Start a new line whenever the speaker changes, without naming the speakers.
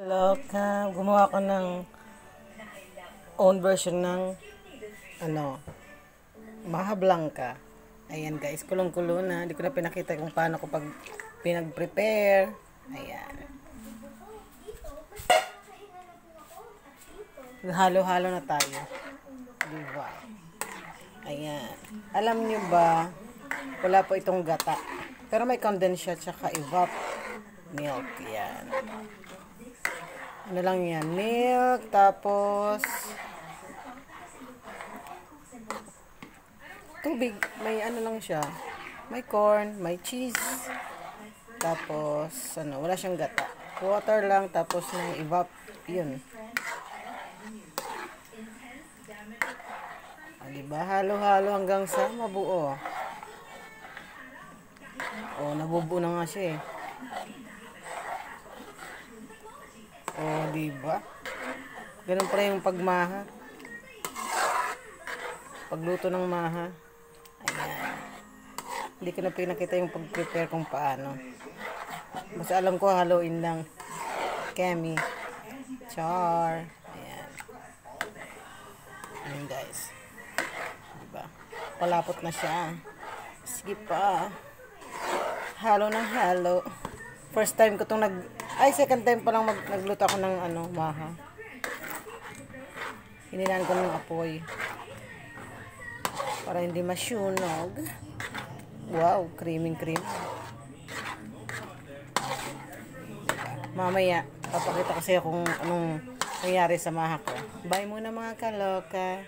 Loka, gumawa ko ng own version ng Maha Blanca. Ayan guys, kulong-kulo na. Hindi ko na pinakita kung paano ko pag pinag-prepare. Ayan. Halo-halo na tayo. Diba? Ayan. Alam nyo ba, wala po itong gata. Pero may condensed siya, tsaka evap milk. Ayan. Ano lang yan, milk, tapos tubig, may ano lang siya, may corn, may cheese, tapos wala siyang gata, water lang, tapos may evap, yun. Diba, halo-halo hanggang sa mabuo. Nabubuo na nga siya eh. Diba? Ganun pala yung pagmaha. Pagluto ng maha. Ayan. Hindi ko na pinakita yung pag-prepare kung paano. Basta alam ko, haluin lang. Kemi. Char. Ayan. Ayan guys. Diba? Palapot na siya. Sige pa. Halo ng halo. First time ko itong second time pa lang nagluto ako ng maha. Hinilaan ko ng apoy para hindi masunog. Wow, creaming cream. Mamaya papakita ko sa iyo kung anong nangyari sa maha ko. Bye muna mga kaloka.